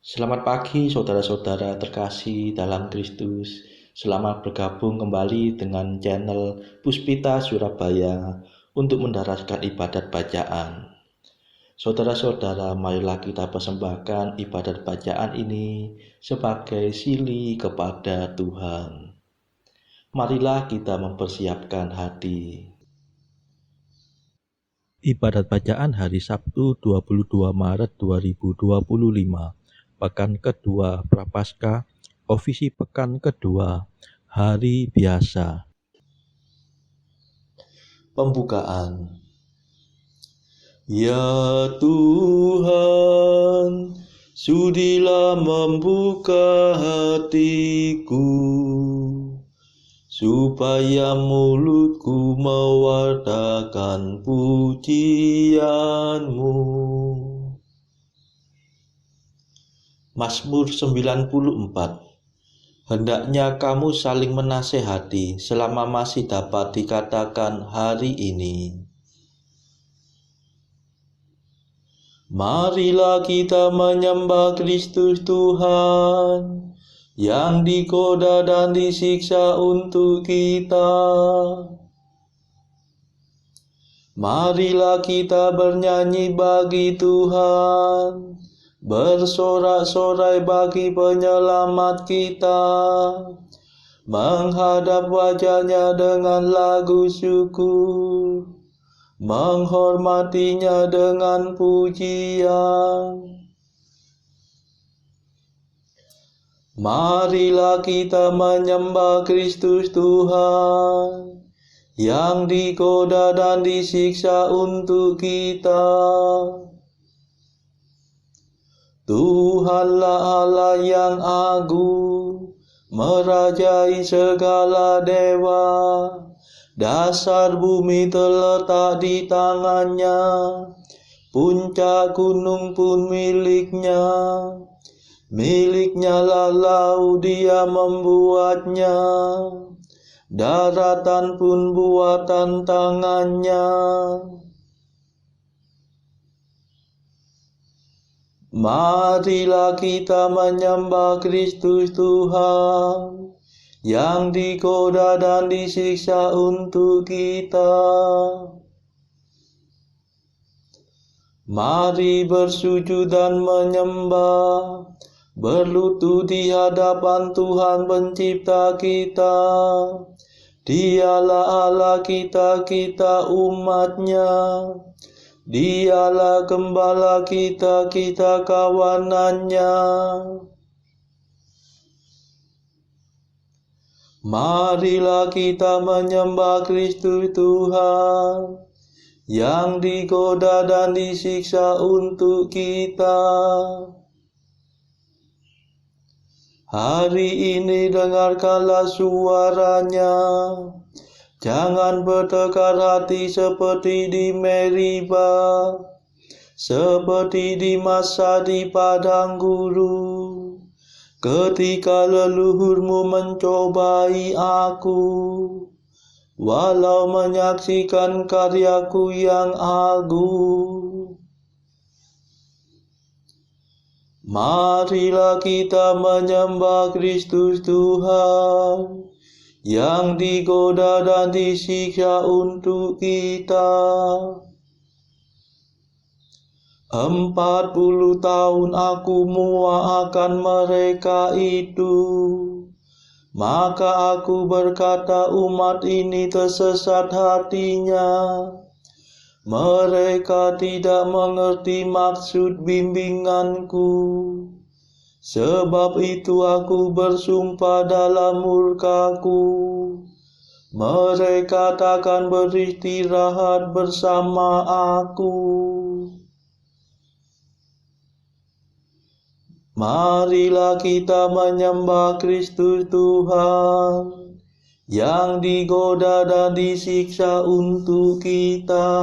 Selamat pagi saudara-saudara terkasih dalam Kristus. Selamat bergabung kembali dengan channel Puspita Surabaya untuk mendaraskan ibadat bacaan. Saudara-saudara, marilah kita persembahkan ibadat bacaan ini sebagai sili kepada Tuhan. Marilah kita mempersiapkan hati. Ibadat bacaan hari Sabtu 22 Maret 2025, pekan kedua Prapaskah, ofisi pekan kedua, hari biasa. Pembukaan. Ya Tuhan, sudilah membuka hatiku, supaya mulutku mewartakan pujian-Mu. Mazmur 94. Hendaknya kamu saling menasehati selama masih dapat dikatakan hari ini. Marilah kita menyembah Kristus Tuhan yang digoda dan disiksa untuk kita. Marilah kita bernyanyi bagi Tuhan, bersorak-sorai bagi penyelamat kita, menghadap wajah-Nya dengan lagu syukur, menghormatinya dengan pujian. Marilah kita menyembah Kristus Tuhan yang digoda dan disiksa untuk kita. Tuhanlah Allah yang agung, merajai segala dewa. Dasar bumi terletak di tangan-Nya, puncak gunung pun milik-Nya. Milik-Nya lah laut, Dia membuatnya, daratan pun buatan tangan-Nya. Marilah kita menyembah Kristus Tuhan yang digoda dan disiksa untuk kita. Mari bersujud dan menyembah, berlutut di hadapan Tuhan pencipta kita. Dialah Allah kita, kita umat-Nya. Dialah gembala kita, kita kawanan-Nya. Marilah kita menyembah Kristus Tuhan yang digoda dan disiksa untuk kita. Hari ini dengarkanlah suara-Nya. Jangan bertekar hati seperti di Meriba, seperti di masa di padang gurun, ketika leluhurmu mencobai aku, walau menyaksikan karyaku yang agung. Marilah kita menyembah Kristus Tuhan yang digoda dan disiksa untuk kita. 40 tahun aku muak akan mereka itu. Maka aku berkata, umat ini tersesat hatinya. Mereka tidak mengerti maksud bimbinganku. Sebab itu aku bersumpah dalam murkaku, mereka takkan beristirahat bersama aku. Marilah kita menyembah Kristus Tuhan yang digoda dan disiksa untuk kita.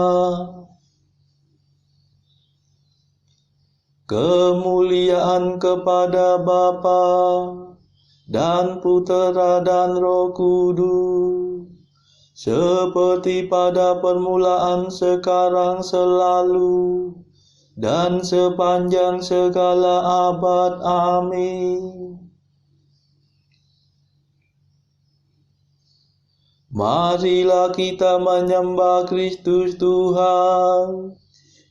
Kemuliaan kepada Bapa dan Putera dan Roh Kudus, seperti pada permulaan, sekarang, selalu, dan sepanjang segala abad. Amin. Marilah kita menyembah Kristus Tuhan,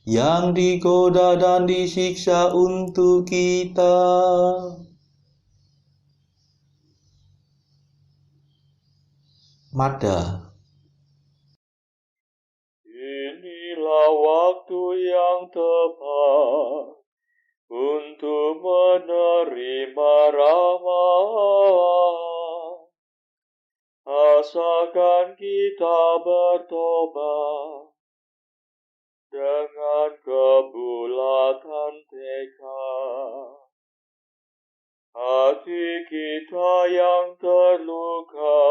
yang digoda dan disiksa untuk kita. Mada. Inilah waktu yang tepat untuk menerima rahmat. Asalkan kita bertobat dengan kebulatan tekad. Hati kita yang terluka,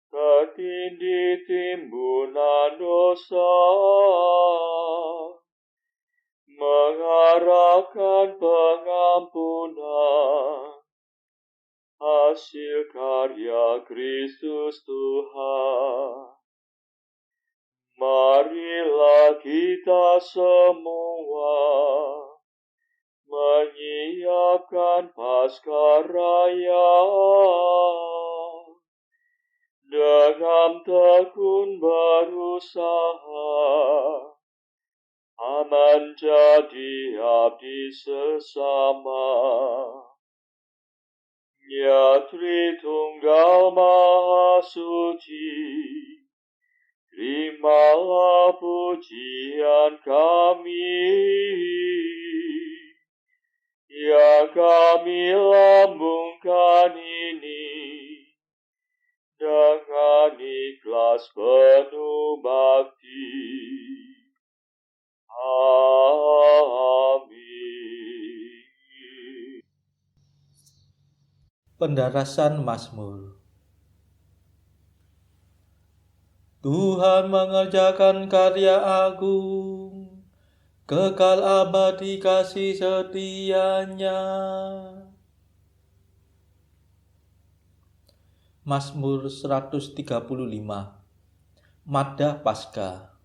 tertindih timbunan dosa, mengharapkan pengampunan, hasil karya Kristus Tuhan. Marilah kita semua menyiapkan Paskah Raya, dengan tekun berusaha menjadi abdi sesama. Ya Tritunggal Maha Suci, terimalah pujian kami, yang kami lambungkan ini dengan ikhlas penuh bakti. Amin. Pendarasan Mazmur. Tuhan mengerjakan karya agung, kekal abadi kasih setia-Nya. Mazmur 135. Mada Paskah.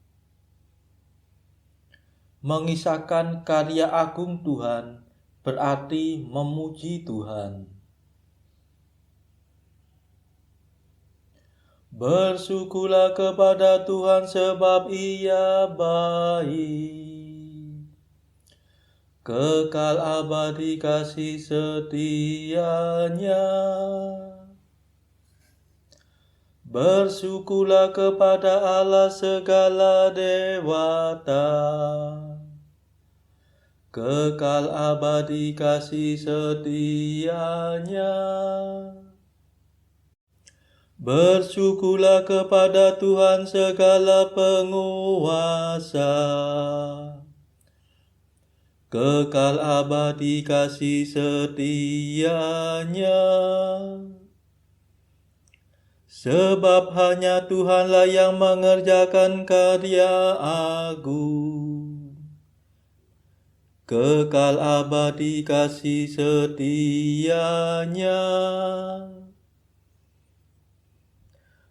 Mengisahkan karya agung Tuhan berarti memuji Tuhan. Bersyukurlah kepada Tuhan sebab Ia baik, kekal abadi kasih setia-Nya. Bersyukurlah kepada Allah segala dewata, kekal abadi kasih setia-Nya. Bersyukurlah kepada Tuhan segala penguasa, kekal abadi kasih setia-Nya. Sebab hanya Tuhanlah yang mengerjakan karya agung, kekal abadi kasih setia-Nya.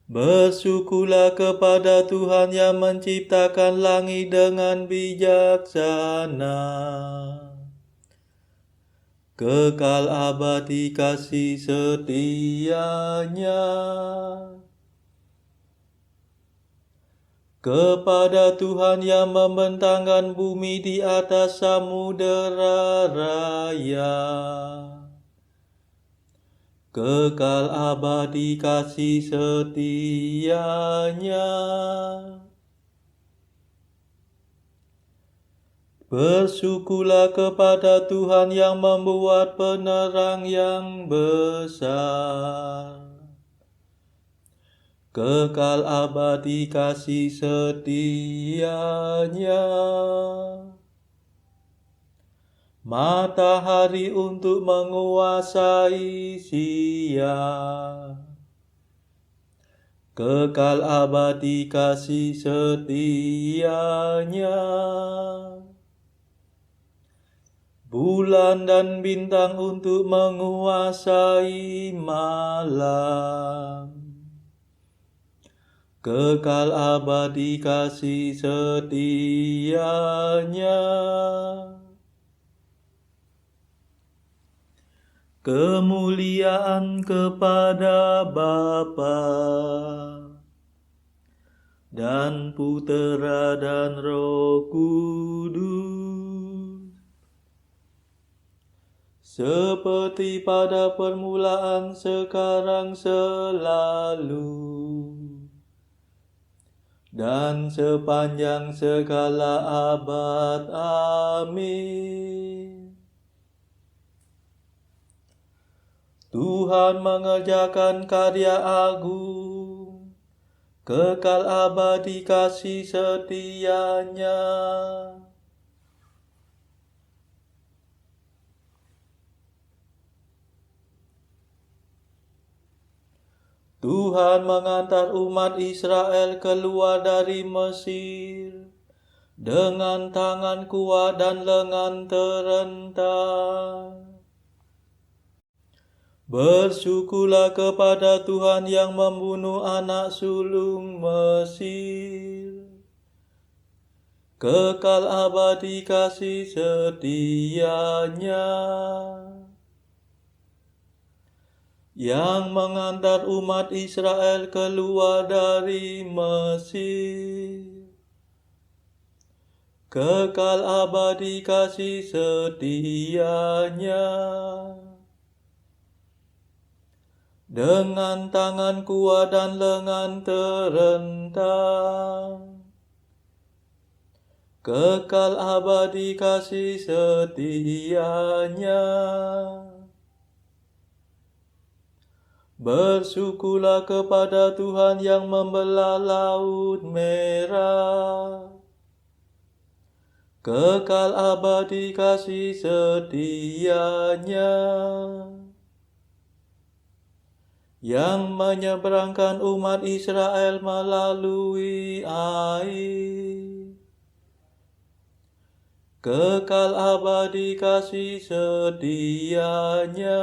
Bersyukurlah kepada Tuhan yang menciptakan langit dengan bijaksana, kekal abadi kasih setia-Nya. Kepada Tuhan yang membentangkan bumi di atas samudera raya, kekal abadi kasih setia-Nya. Bersyukurlah kepada Tuhan yang membuat penerang yang besar, kekal abadi kasih setia-Nya. Matahari untuk menguasai siang, kekal abadi kasih setia-Nya. Bulan dan bintang untuk menguasai malam, kekal abadi kasih setianya. Kemuliaan kepada Bapa dan Putera dan Roh Kudus, seperti pada permulaan, sekarang, selalu, dan sepanjang segala abad. Amin. Tuhan mengerjakan karya agung, kekal abadi kasih setianya. Tuhan mengantar umat Israel keluar dari Mesir dengan tangan kuat dan lengan terentang. Bersyukurlah kepada Tuhan yang membunuh anak sulung Mesir, kekal abadi kasih setianya, yang mengantar umat Israel keluar dari Mesir, kekal abadi kasih setianya. Dengan tangan kuat dan lengan terentang, kekal abadi kasih setianya. Bersyukurlah kepada Tuhan yang membelah Laut Merah, kekal abadi kasih setianya, yang menyeberangkan umat Israel melalui air, kekal abadi kasih setianya,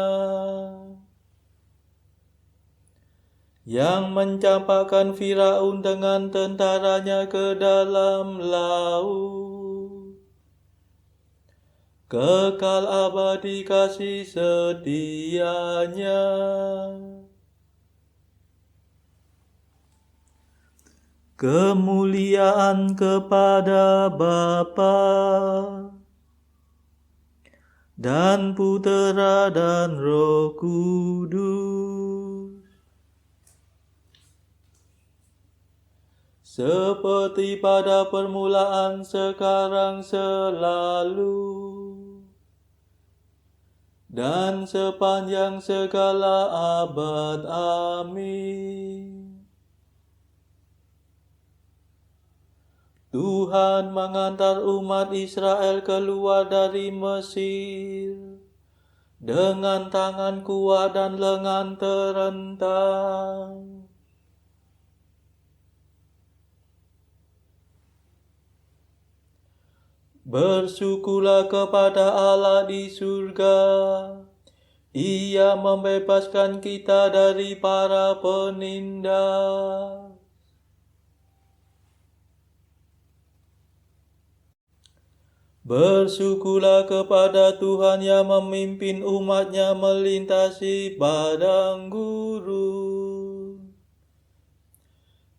yang mencampakkan Firaun dengan tentaranya ke dalam laut, kekal abadi kasih setianya. Kemuliaan kepada Bapa dan Putera dan Roh Kudus, seperti pada permulaan, sekarang, selalu, dan sepanjang segala abad. Amin. Tuhan mengantar umat Israel keluar dari Mesir dengan tangan kuat dan lengan terentang. Bersyukurlah kepada Allah di surga, Ia membebaskan kita dari para penindas. Bersyukurlah kepada Tuhan yang memimpin umat-Nya melintasi padang gurun,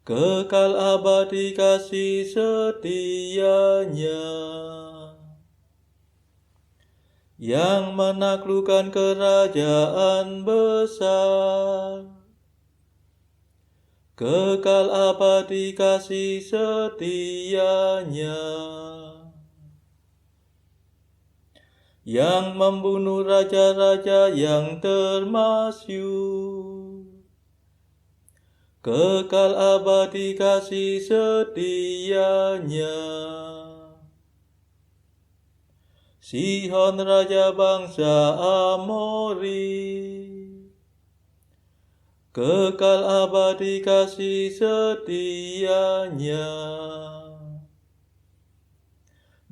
kekal abadi kasih setianya, yang menaklukkan kerajaan besar, kekal abadi kasih setianya, yang membunuh raja-raja yang termasyur, kekal abadi kasih setianya. Sihon raja bangsa Amori, kekal abadi kasih setianya.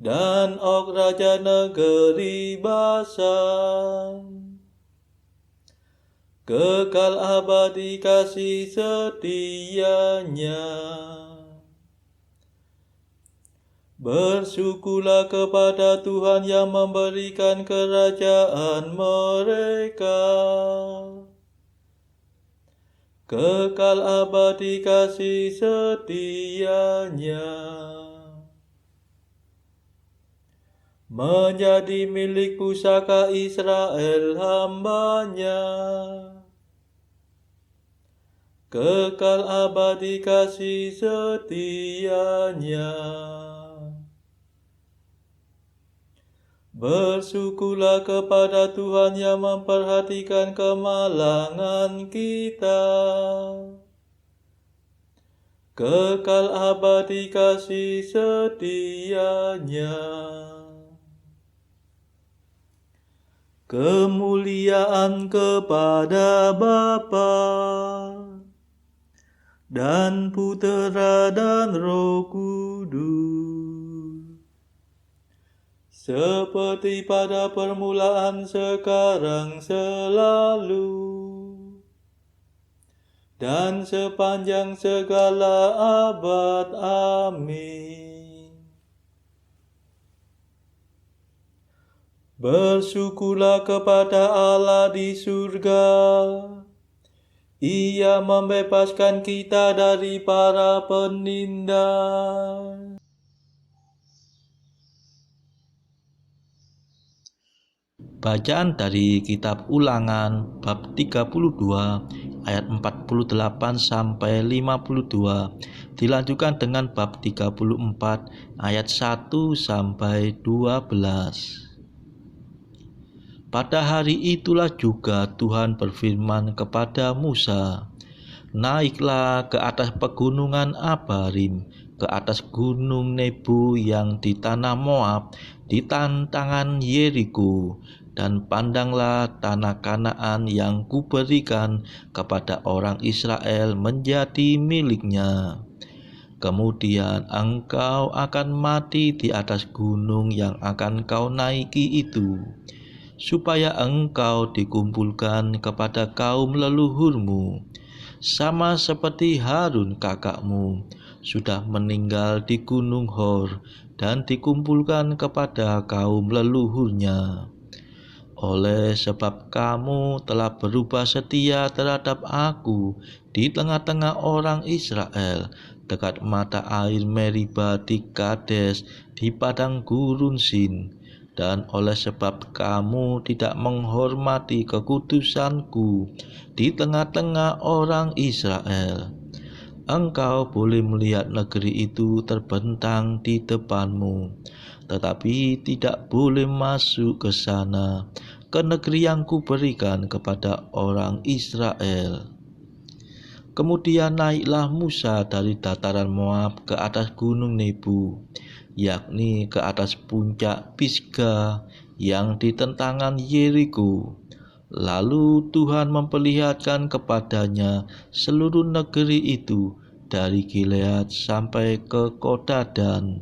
Dan Og raja negeri Basan, kekal abadi kasih setianya. Bersyukurlah kepada Tuhan yang memberikan kerajaan mereka, kekal abadi kasih setianya, menjadi milik pusaka Israel hamba-Nya, kekal abadi kasih setianya. Bersyukurlah kepada Tuhan yang memperhatikan kemalangan kita, kekal abadi kasih setianya. Kemuliaan kepada Bapa dan Putera dan Roh Kudus, seperti pada permulaan, sekarang, selalu, dan sepanjang segala abad. Amin. Bersyukurlah kepada Allah di surga. Ia membebaskan kita dari para penindas. Bacaan dari kitab Ulangan bab 32 ayat 48 sampai 52 dilanjutkan dengan bab 34 ayat 1 sampai 12. Pada hari itulah juga Tuhan berfirman kepada Musa, "Naiklah ke atas pegunungan Abarim, ke atas gunung Nebo yang di tanah Moab, di tantangan Yeriko, dan pandanglah tanah Kanaan yang kuberikan kepada orang Israel menjadi miliknya. Kemudian engkau akan mati di atas gunung yang akan kau naiki itu, supaya engkau dikumpulkan kepada kaum leluhurmu, sama seperti Harun kakakmu sudah meninggal di Gunung Hor dan dikumpulkan kepada kaum leluhurnya. Oleh sebab kamu telah berubah setia terhadap aku di tengah-tengah orang Israel, dekat mata air Meriba di Kades di padang gurun Sin, dan oleh sebab kamu tidak menghormati kekudusanku di tengah-tengah orang Israel, engkau boleh melihat negeri itu terbentang di depanmu, tetapi tidak boleh masuk ke sana, ke negeri yang kuberikan kepada orang Israel." Kemudian naiklah Musa dari dataran Moab ke atas gunung Nebo, yakni ke atas puncak Pisga yang di tentangan Yeriko. Lalu Tuhan memperlihatkan kepadanya seluruh negeri itu, dari Gilead sampai ke kota Dan,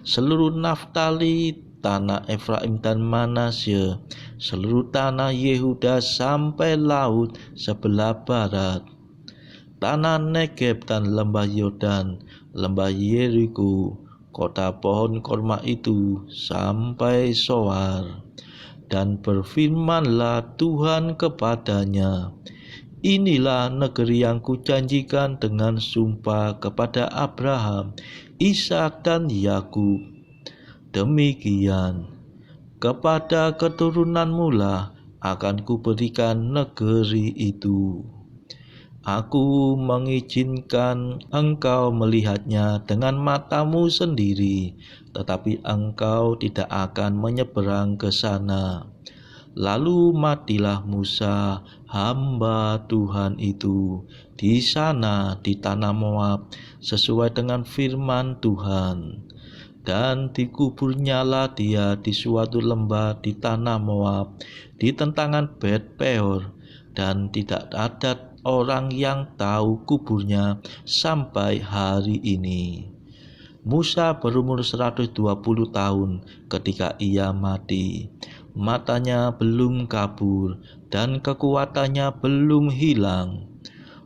seluruh Naftali, tanah Efraim dan Manasye, seluruh tanah Yehuda sampai laut sebelah barat, tanah Negeb dan lembah Yordan, lembah Yeriko, kota pohon korma itu sampai Soar. Dan berfirmanlah Tuhan kepadanya, "Inilah negeri yang kujanjikan dengan sumpah kepada Abraham, Ishak dan Yakub. Demikian, kepada keturunanmu lah akan kuberikan negeri itu. Aku mengizinkan engkau melihatnya dengan matamu sendiri, tetapi engkau tidak akan menyeberang ke sana." Lalu matilah Musa, hamba Tuhan itu, di sana di tanah Moab, sesuai dengan firman Tuhan. Dan dikuburnyalah dia di suatu lembah di tanah Moab, di tentangan Bet Peor, dan tidak ada orang yang tahu kuburnya sampai hari ini. Musa berumur 120 tahun ketika ia mati. matanya belum kabur, dan kekuatannya belum hilang.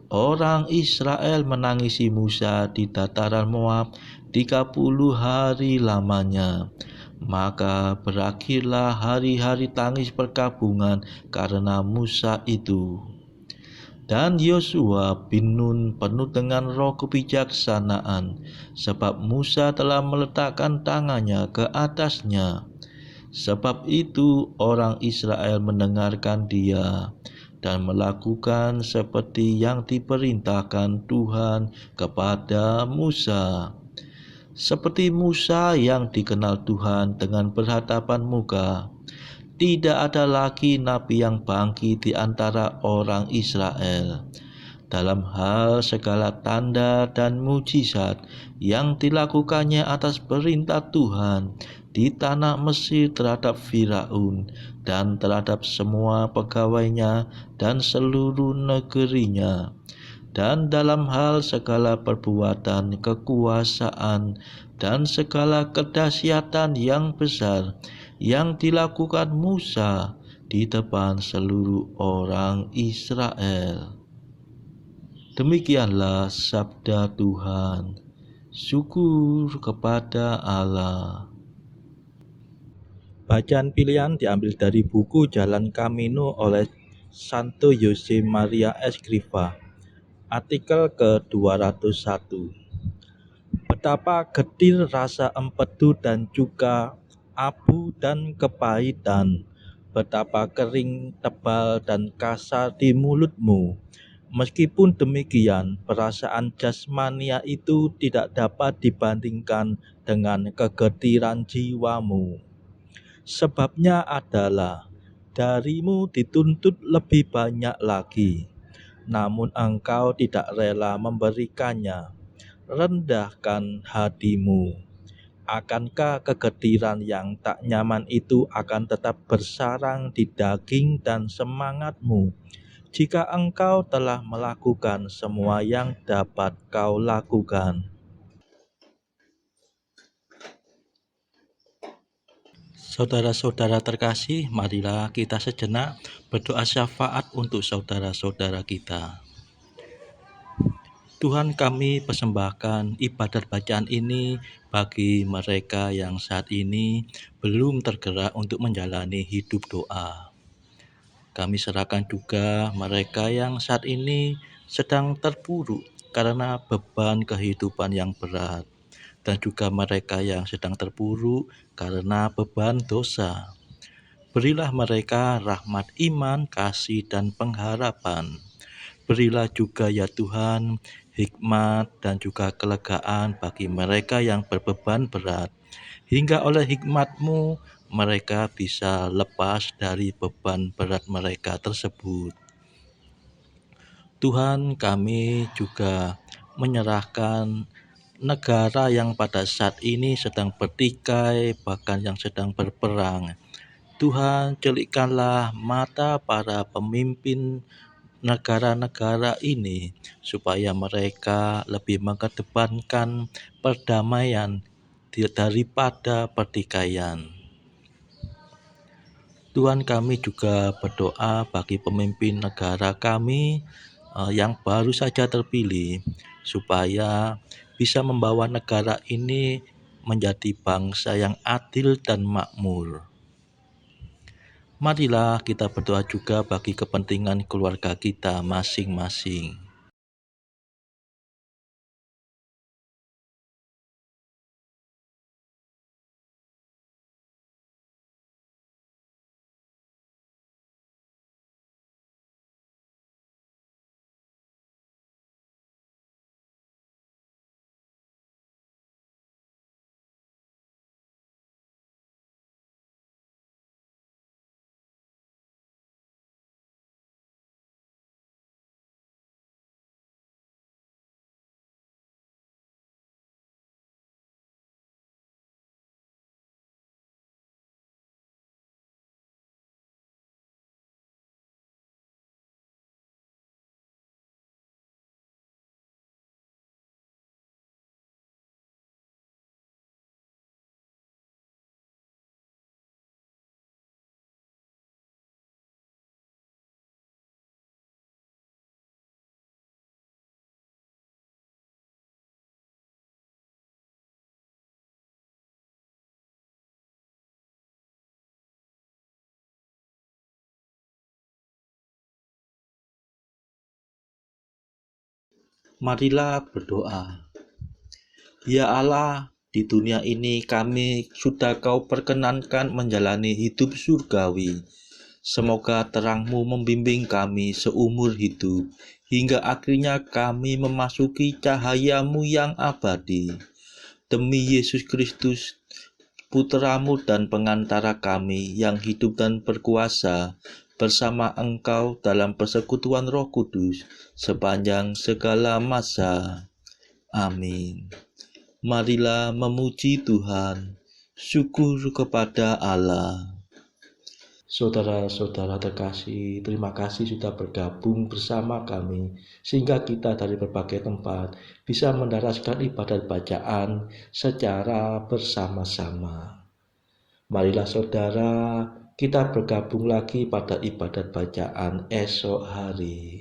Orang Israel menangisi Musa di dataran Moab 30 hari lamanya. Maka berakhirlah hari-hari tangis perkabungan karena Musa itu. Dan Yosua bin Nun penuh dengan roh kebijaksanaan, sebab Musa telah meletakkan tangannya ke atasnya. Sebab itu orang Israel mendengarkan dia dan melakukan seperti yang diperintahkan Tuhan kepada Musa. Seperti Musa yang dikenal Tuhan dengan berhadapan muka, tidak ada lagi nabi yang bangkit di antara orang Israel. Dalam hal segala tanda dan mujizat yang dilakukannya atas perintah Tuhan di tanah Mesir terhadap Firaun dan terhadap semua pegawainya dan seluruh negerinya, dan dalam hal segala perbuatan kekuasaan dan segala kedahsyatan yang besar yang dilakukan Musa di depan seluruh orang Israel. Demikianlah sabda Tuhan. Syukur kepada Allah. Bacaan pilihan diambil dari buku Jalan Camino oleh Santo Jose Maria Escrivá. Artikel ke-201. Betapa getir rasa empedu dan juga abu dan kepahitan, betapa kering, tebal, dan kasar di mulutmu. Meskipun demikian, perasaan jasmania itu tidak dapat dibandingkan dengan kegetiran jiwamu. Sebabnya adalah darimu dituntut lebih banyak lagi, namun engkau tidak rela memberikannya. Rendahkan hatimu. Akankah kegetiran yang tak nyaman itu akan tetap bersarang di daging dan semangatmu jika engkau telah melakukan semua yang dapat kau lakukan? Saudara-saudara terkasih, marilah kita sejenak berdoa syafaat untuk saudara-saudara kita. Tuhan, kami persembahkan ibadat bacaan ini bagi mereka yang saat ini belum tergerak untuk menjalani hidup doa. Kami serahkan juga mereka yang saat ini sedang terpuruk karena beban kehidupan yang berat, dan juga mereka yang sedang terpuruk karena beban dosa. Berilah mereka rahmat iman, kasih, dan pengharapan. Berilah juga ya Tuhan hikmat dan juga kelegaan bagi mereka yang berbeban berat, hingga oleh hikmat-Mu mereka bisa lepas dari beban berat mereka tersebut. Tuhan, kami juga menyerahkan negara yang pada saat ini sedang bertikai, bahkan yang sedang berperang. Tuhan, celikkanlah mata para pemimpin negara-negara ini supaya mereka lebih mengedepankan perdamaian daripada pertikaian. Tuhan, kami juga berdoa bagi pemimpin negara kami yang baru saja terpilih, supaya bisa membawa negara ini menjadi bangsa yang adil dan makmur. Marilah kita berdoa juga bagi kepentingan keluarga kita masing-masing. Marilah berdoa. Ya Allah, di dunia ini kami sudah Kau perkenankan menjalani hidup surgawi. Semoga terang-Mu membimbing kami seumur hidup, hingga akhirnya kami memasuki cahaya-Mu yang abadi. Demi Yesus Kristus, Putra-Mu dan pengantara kami yang hidup dan berkuasa bersama Engkau dalam persekutuan Roh Kudus sepanjang segala masa. Amin. Marilah memuji Tuhan. Syukur kepada Allah. Saudara-saudara terkasih, terima kasih sudah bergabung bersama kami, sehingga kita dari berbagai tempat bisa mendaraskan ibadat bacaan secara bersama-sama. Marilah saudara, kita bergabung lagi pada ibadat bacaan esok hari.